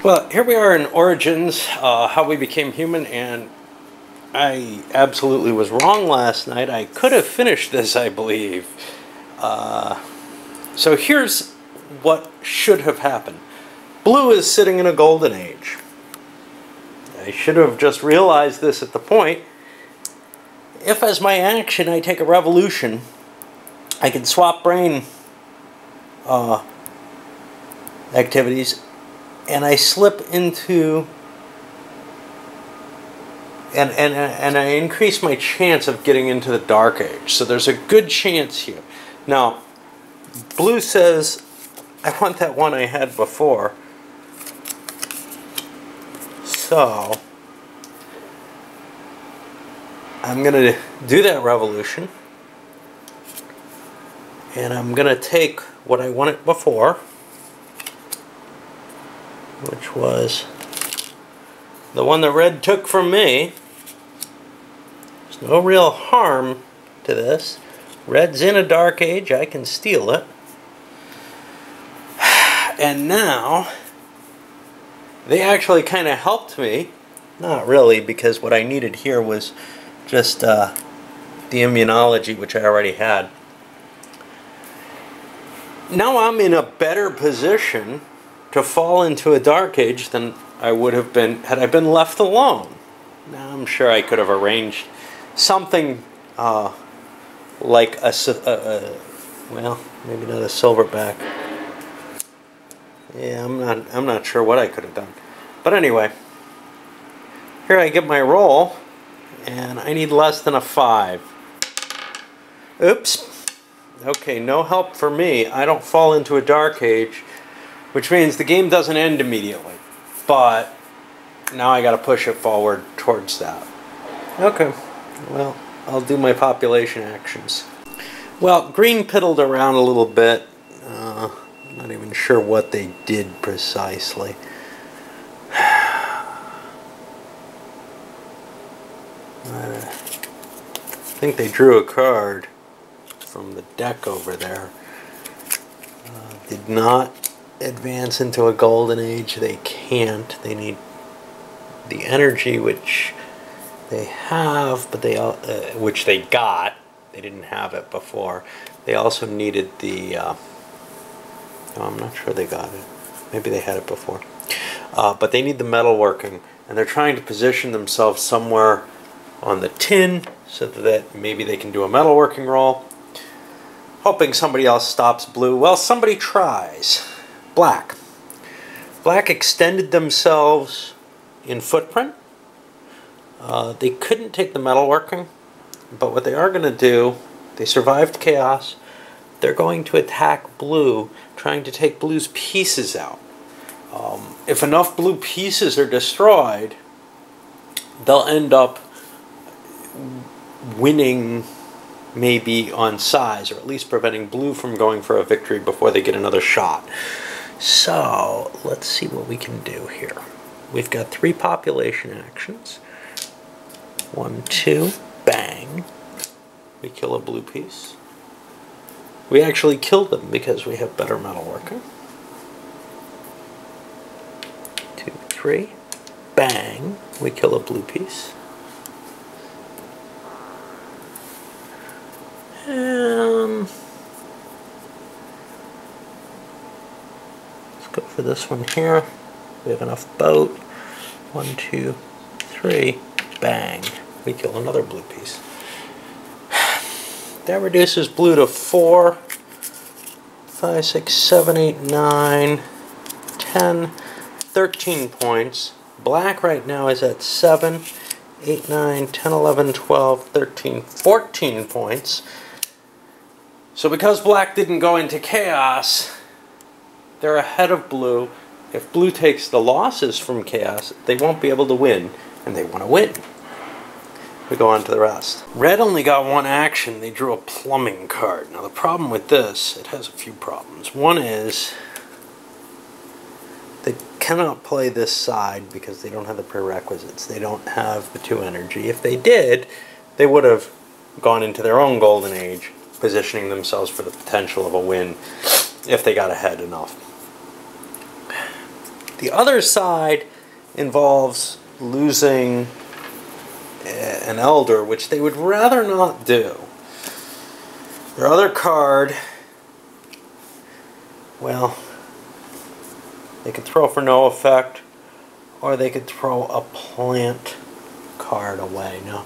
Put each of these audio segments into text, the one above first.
Well, here we are in Origins, how we became human, and I absolutely was wrong last night. I could have finished this, I believe. So here's what should have happened. Blue is sitting in a golden age. I should have just realized this at the point. If as my action I take a revolution, I can swap brain activities, and I slip into and I increase my chance of getting into the Dark Age. So there's a good chance here. Now, Blue says, I want that one I had before. So I'm going to do that revolution. And I'm going to take what I wanted before, which was the one that Red took from me. There's no real harm to this. Red's in a Dark Age. I can steal it. And now, they actually kind of helped me. Not really, because what I needed here was just the immunology, which I already had. Now I'm in a better position to fall into a Dark Age than I would have been had I been left alone. Now I'm sure I could have arranged something like well, maybe not a silverback. Yeah, I'm not sure what I could have done. But anyway, here I get my roll, and I need less than a 5. Oops. Okay, no help for me. I don't fall into a Dark Age, which means the game doesn't end immediately. But now I got to push it forward towards that. Okay, well, I'll do my population actions. Well, green piddled around a little bit. I'm not even sure what they did precisely. I think they drew a card from the deck over there. Did not advance into a golden age. They can't. They need the energy, which they have, but which they got. They didn't have it before. They also needed the no, I'm not sure they got it. Maybe they had it before. But they need the metalworking, and they're trying to position themselves somewhere on the tin so that maybe they can do a metalworking roll. Hoping somebody else stops Blue. Well, somebody tries. Black. Black extended themselves in footprint. They couldn't take the metalworking, but what they are going to do, they survived chaos. They're going to attack Blue, trying to take Blue's pieces out. If enough Blue pieces are destroyed, they'll end up winning maybe on size, or at least preventing Blue from going for a victory before they get another shot. So, let's see what we can do here. We've got 3 population actions. 1, 2, bang. We kill a Blue piece. We actually kill them because we have better metalworking. 2, 3, bang. We kill a Blue piece. Let's go for this one here. We have enough boat. 1, 2, 3, bang. We kill another Blue piece. That reduces Blue to 4, 5, 6, 7, 8, 9, 10, 13 points. Black right now is at 7, 8, 9, 10, 11, 12, 13, 14 points. So because Black didn't go into chaos, they're ahead of Blue. If Blue takes the losses from chaos, they won't be able to win, and they want to win. We go on to the rest. Red only got 1 action. They drew a plumbing card. Now the problem with this, it has a few problems. One is they cannot play this side because they don't have the prerequisites. They don't have the 2 energy. If they did, they would have gone into their own golden age, positioning themselves for the potential of a win if they got ahead enough. The other side involves losing an elder, which they would rather not do. Their other card, well, they could throw for no effect, or they could throw a plant card away. Now,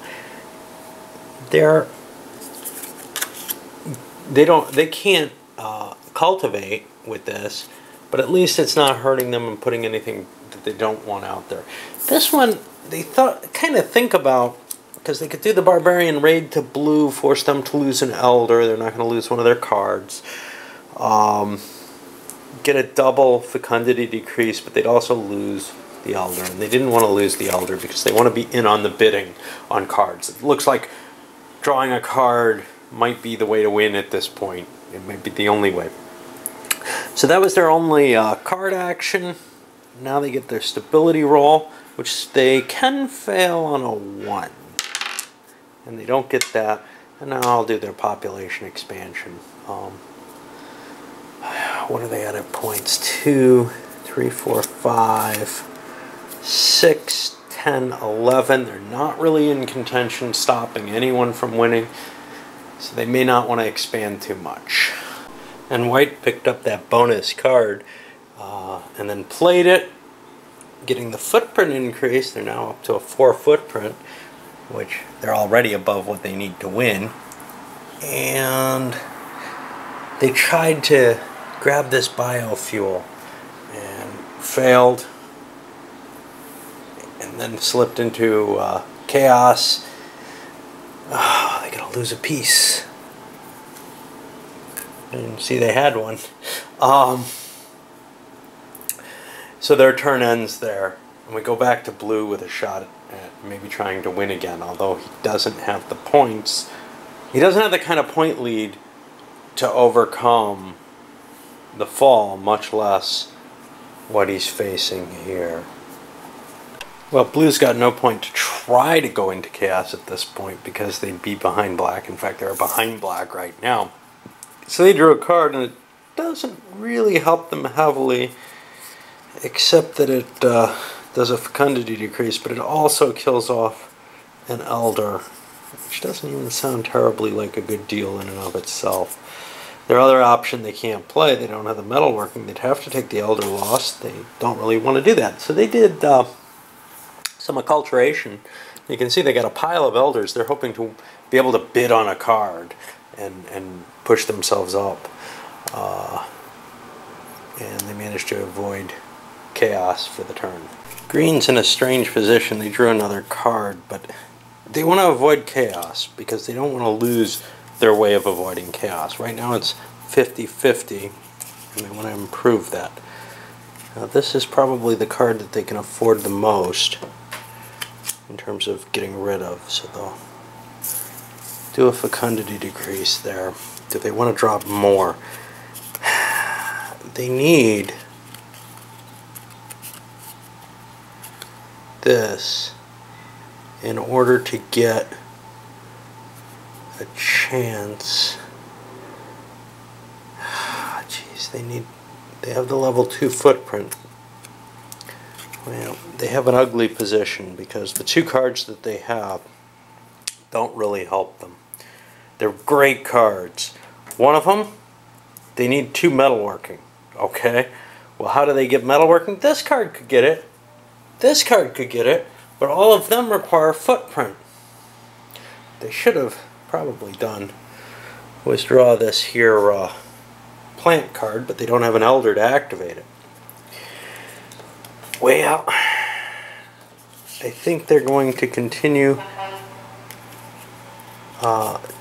they can't cultivate with this, but at least it's not hurting them and putting anything that they don't want out there. This one, they kind of think about, because they could do the Barbarian Raid to blue, force them to lose an elder. They're not going to lose one of their cards. Get a double fecundity decrease, but they'd also lose the elder. And they didn't want to lose the elder because they want to be in on the bidding on cards. It looks like drawing a card might be the way to win at this point. It might be the only way. So that was their only card action. Now they get their stability roll, which they can fail on a 1. And they don't get that. And now I'll do their population expansion. What are they at points? 2, 3, 4, 5, 6, 10, 11. They're not really in contention, stopping anyone from winning. So they may not want to expand too much. And white picked up that bonus card and then played it, getting the footprint increase. They're now up to a 4 footprint, which they're already above what they need to win. And they tried to grab this biofuel and failed, and then slipped into chaos. Oh, they're gonna lose a piece. And see, they had one. So their turn ends there, and we go back to blue with a shot at maybe trying to win again, although he doesn't have the points. He doesn't have the kind of point lead to overcome the fall, much less what he's facing here. Well, blue's got no point to try to go into chaos at this point because they'd be behind black. In fact, they're behind black right now. So they drew a card, and it doesn't really help them heavily, except that it does a fecundity decrease, but it also kills off an elder, which doesn't even sound terribly like a good deal in and of itself. Their other option they can't play, they don't have the metalworking, they'd have to take the elder loss. They don't really want to do that. So they did some acculturation. You can see they got a pile of elders. They're hoping to be able to bid on a card and push themselves up. And they managed to avoid chaos for the turn. Green's in a strange position. They drew another card, but they want to avoid chaos because they don't want to lose their way of avoiding chaos. Right now it's 50-50, and they want to improve that. Now this is probably the card that they can afford the most in terms of getting rid of, so they'll do a fecundity decrease there. Do they want to drop more? They need this in order to get a chance. Jeez, they have the level 2 footprint. Well, they have an ugly position because the 2 cards that they have don't really help them. They're great cards. One of them, they need 2 metalworking. Okay? Well, how do they get metalworking? This card could get it. This card could get it. But all of them require footprint. They should have probably done was draw this here plant card, but they don't have an elder to activate it. Well, I think they're going to continue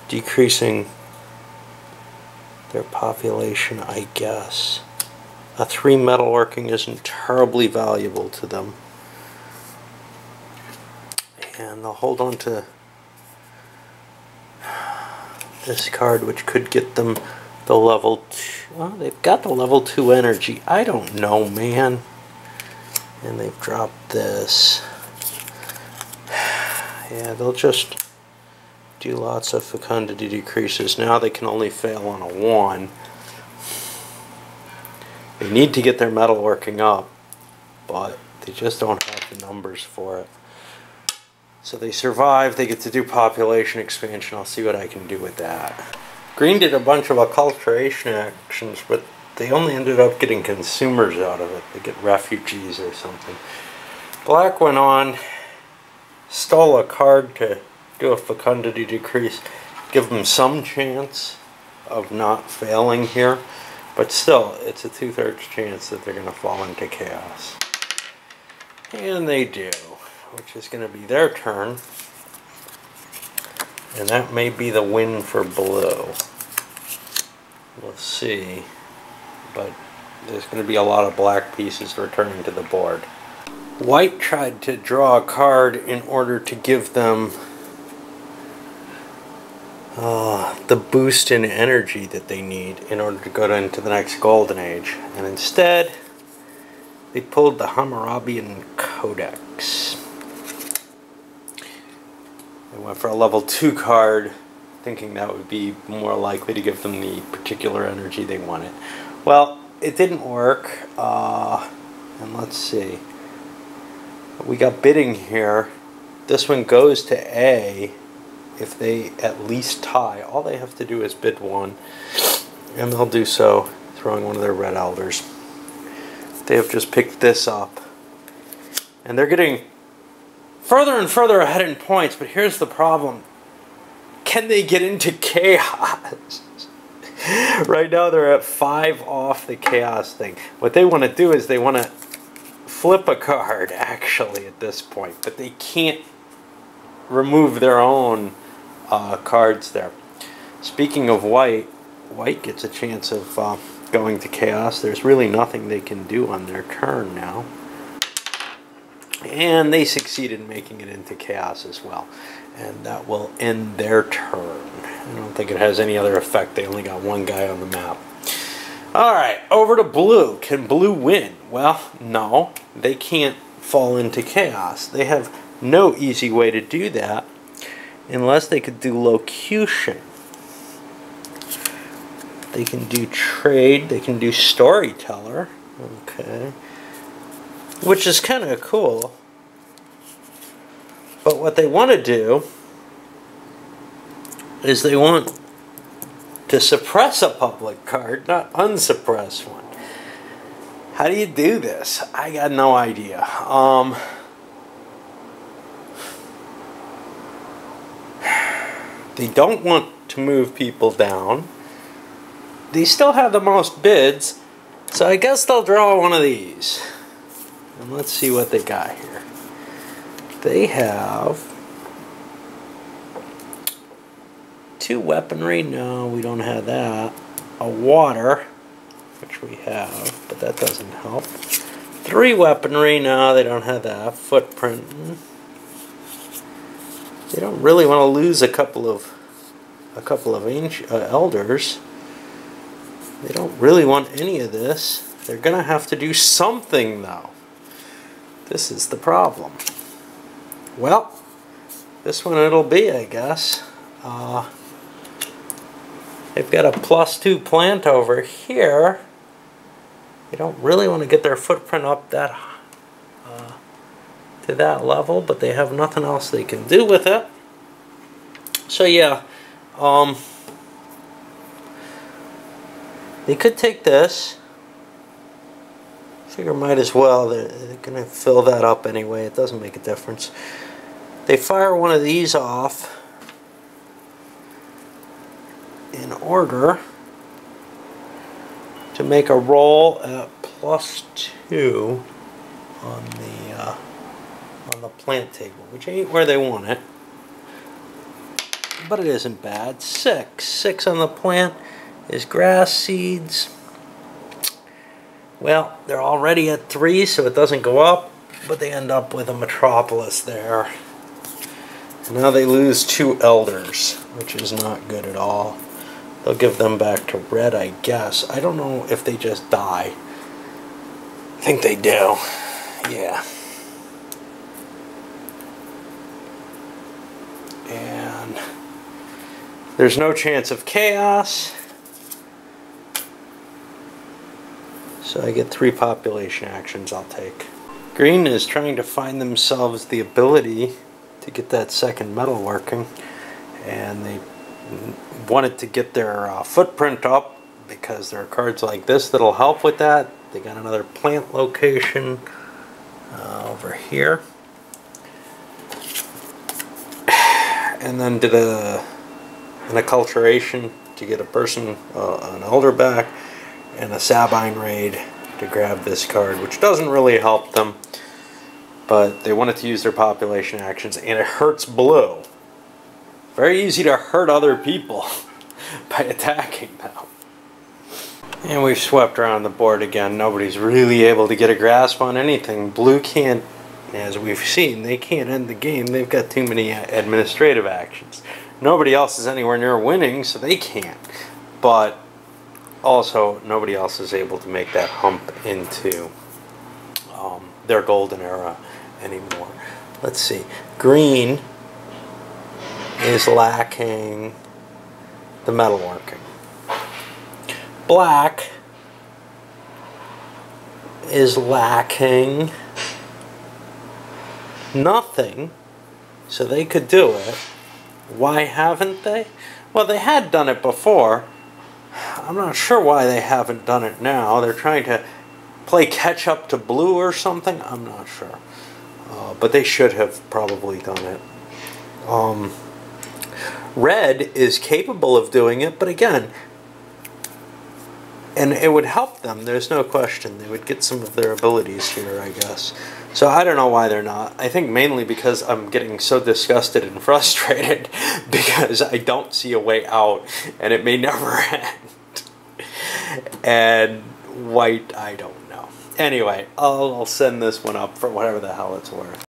decreasing their population, I guess. A 3 metalworking isn't terribly valuable to them. And they'll hold on to this card, which could get them the level 2. Well, they've got the level 2 energy. I don't know, man. And they've dropped this. Yeah, they'll just do lots of fecundity decreases. Now they can only fail on a 1. They need to get their metalworking up, but they just don't have the numbers for it. So they survive, they get to do population expansion. I'll see what I can do with that. Green did a bunch of acculturation actions, but they only ended up getting consumers out of it. They get refugees or something. Black went on, stole a card to do a fecundity decrease, give them some chance of not failing here, but still, it's a 2/3 chance that they're going to fall into chaos. And they do, which is going to be their turn. And that may be the win for blue. We'll see. But there's going to be a lot of black pieces returning to the board. White tried to draw a card in order to give them the boost in energy that they need in order to go into the next golden age. And instead, they pulled the Hammurabian Codex. They went for a level 2 card, thinking that would be more likely to give them the particular energy they wanted. Well, it didn't work. And let's see. We got bidding here. This one goes to A. If they at least tie, all they have to do is bid 1, and they'll do so, throwing one of their red elders. They have just picked this up, and they're getting further and further ahead in points, but here's the problem. Can they get into chaos? Right now they're at 5 off the chaos thing. What they want to do is they want to flip a card, actually, at this point, but they can't remove their own cards there. Speaking of white, white gets a chance of going to chaos. There's really nothing they can do on their turn now. And they succeed in making it into chaos as well. And that will end their turn. I don't think it has any other effect. They only got one guy on the map. Alright, over to blue. Can blue win? Well, no. They can't fall into chaos. They have no easy way to do that unless they could do locution. They can do trade, they can do storyteller, okay, which is kind of cool. But what they want to do is they want to suppress a public card, not unsuppress one. How do you do this? I got no idea. They don't want to move people down. They still have the most bids, so I guess they'll draw one of these. And let's see what they got here. They have 2 weaponry. No, we don't have that. A water, which we have, but that doesn't help. 3 weaponry. No, they don't have that. Footprint. They don't really want to lose a couple of elders. They don't really want any of this. They're gonna have to do something though. This is the problem. Well, this one it'll be, I guess. They've got a +2 plant over here. They don't really want to get their footprint up that to that level, but they have nothing else they can do with it. So yeah, they could take this. Figure might as well. They're going to fill that up anyway. It doesn't make a difference. They fire one of these off in order to make a roll at +2 on the plant table, which ain't where they want it, but it isn't bad. 6 on the plant is grass seeds. Well, they're already at 3, so it doesn't go up, but they end up with a metropolis there. And now they lose 2 elders, which is not good at all. They'll give them back to red, I guess. I don't know if they just die. I think they do. Yeah. And there's no chance of chaos. So I get 3 population actions I'll take. Green is trying to find themselves the ability to get that second metal working, and they wanted to get their footprint up because there are cards like this that'll help with that. They got another plant location over here, and then did an acculturation to get a person, an elder back, and a Sabine raid to grab this card, which doesn't really help them, but they wanted to use their population actions, and it hurts blue. Very easy to hurt other people by attacking them. And we've swept around the board again. Nobody's really able to get a grasp on anything. Blue can't, as we've seen, they can't end the game. They've got too many administrative actions. Nobody else is anywhere near winning, so they can't. But also, nobody else is able to make that hump into their golden era anymore. Let's see. Green is lacking the metalworking. Black is lacking nothing, so they could do it. Why haven't they? Well, they had done it before. I'm not sure why they haven't done it now. They're trying to play catch up to blue or something. I'm not sure. But they should have probably done it. Red is capable of doing it, but again, and it would help them, there's no question. They would get some of their abilities here, I guess. So I don't know why they're not. I think mainly because I'm getting so disgusted and frustrated because I don't see a way out, and it may never end. And white, I don't know. Anyway, I'll send this one up for whatever the hell it's worth.